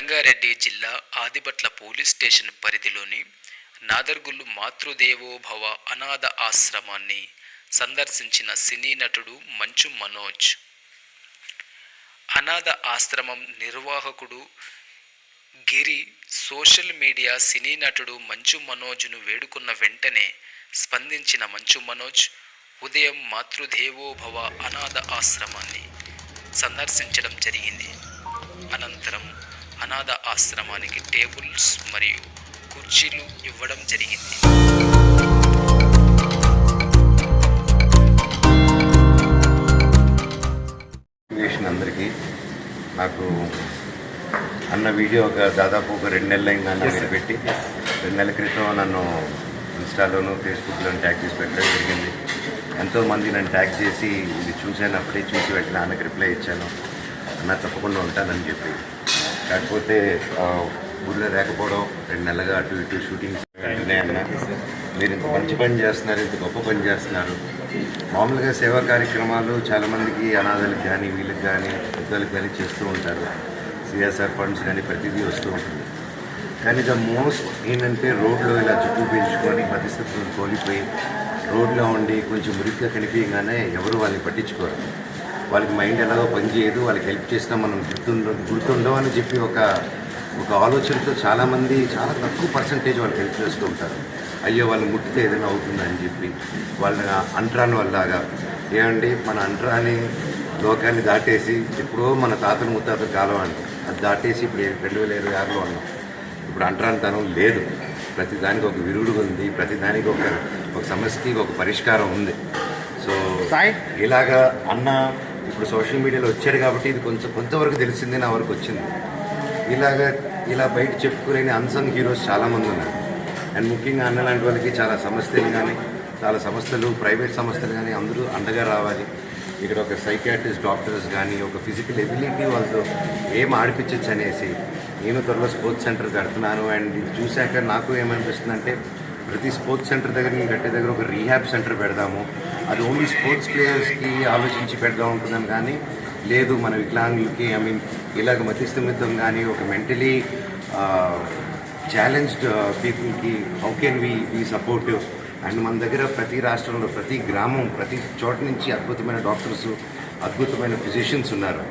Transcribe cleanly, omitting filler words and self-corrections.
రంగారెడ్డి జిల్లా Adibatla police station పరిధిలోని నాదర్గుల్లు మాతృదేవోభవ అనాథ ఆశ్రమాన్ని సందర్శించిన సినీ నటుడు మంచు మనోజ్. అనాథ ఆశ్రమం నిర్వాహకుడు గిరి సోషల్ మీడియా సినీ నటుడు మంచు మనోజ్ను వేడుకున్న వెంటనే స్పందించిన మంచు మనోజ్ ఉదయం మాతృదేవోభవ అనాథ ఆశ్రమాన్ని సందర్శించడం జరిగింది. అనంతరం అనాథ ఆశ్రమానికి టేబుల్స్ మరియు కుర్చీలు ఇవ్వడం జరిగింది. అందరికీ నాకు అన్న వీడియో దాదాపు 2 నెలలైంది అన్న పెట్టి 2 నెలల క్రితం నన్ను ఇన్స్టాలోను ఫేస్బుక్లోను ట్యాగ్ చేసి పెట్టడం జరిగింది. ఎంతోమంది నన్ను ట్యాగ్ చేసి ఇది చూశాను, అప్పుడే చూసి వెంటనే అన్నకి రిప్లై ఇచ్చాను, అన్న తప్పకుండా ఉంటానని చెప్పి. కాకపోతే ఊళ్ళో లేకపోవడం 2 నెలలుగా అటు ఇటు షూటింగ్స్ వెంటనే అన్న మీరు ఇంత మంచి పని చేస్తున్నారు, ఇంత గొప్ప పని చేస్తున్నారు. మామూలుగా సేవా కార్యక్రమాలు చాలామందికి అనాథలకు కానీ వీళ్ళకి కానీ పెద్దలకు కానీ చేస్తూ ఉంటారు. సిఎస్ఆర్ ఫండ్స్ కానీ ప్రతిదీ వస్తూ ఉంటుంది. కానీ ద మోస్ట్ ఏంటంటే రోడ్లో ఇలా చుట్టూ పీల్చుకొని పరిస్థితులు కోల్పోయి రోడ్లో ఉండి కొంచెం మురిగ్గా కనిపించగానే ఎవరు వాళ్ళని పట్టించుకోరు. వాళ్ళకి మైండ్ ఎలాగో పనిచేయదు, వాళ్ళకి హెల్ప్ చేసినా మనం గుర్తుండవు అని చెప్పి ఒక ఆలోచనతో చాలామంది చాలా తక్కువ పర్సంటేజ్ వాళ్ళకి హెల్ప్ చేస్తూ ఉంటారు. అయ్యో వాళ్ళు ముట్టితే ఏదైనా అవుతుందని చెప్పి వాళ్ళని అంటరాని వాళ్ళలాగా ఏమండి మన అంటరాని లోకాన్ని దాటేసి ఎప్పుడో మన తాతలు ముత్తాతల కాలం అండి అది దాటేసి ఇప్పుడు 2026లో ఉన్నాం. ఇప్పుడు అంటరానితనం లేదు, ప్రతిదానికి ఒక విరుగుడు ఉంది, ప్రతిదానికి ఒక సమస్యకి ఒక పరిష్కారం ఉంది. సో ఇలాగా అన్న ఇప్పుడు సోషల్ మీడియాలో వచ్చాడు కాబట్టి ఇది కొంతవరకు తెలిసిందే, నా వరకు వచ్చింది. ఇలా బయట చెప్పుకోలేని అన్సంగ్ హీరోస్ చాలామంది ఉన్నారు. అండ్ ముఖ్యంగా అన్న లాంటి వాళ్ళకి చాలా సంస్థలు ప్రైవేట్ సంస్థలు కానీ అందరూ అండగా రావాలి. ఇక్కడ ఒక సైకియాట్రిస్ట్ డాక్టర్స్ కానీ ఒక ఫిజికల్ ఎబిలిటీ వాళ్ళతో ఏం ఆడిపించచ్చు అనేసి నేను త్వరలో స్పోర్ట్స్ సెంటర్ కడుతున్నాను. అండ్ ఇది చూశాక నాకు ఏమనిపిస్తుందంటే ప్రతి స్పోర్ట్స్ సెంటర్ దగ్గర నేను కట్టే దగ్గర ఒక రీహాబ్ సెంటర్ పెడదాము. అది ఓన్లీ స్పోర్ట్స్ ప్లేయర్స్కి ఆలోచించి పెడదాం ఉంటుందని కానీ లేదు, మన వికలాంగులకి ఇలాగ మతిస్థిమితం కానీ ఒక మెంటలీ ఛాలెంజ్డ్ పీపుల్కి how can we supportive. And మన దగ్గర ప్రతి రాష్ట్రంలో ప్రతి గ్రామం ప్రతి చోట నుంచి అద్భుతమైన డాక్టర్స్ అద్భుతమైన ఫిజిషియన్స్ ఉన్నారు.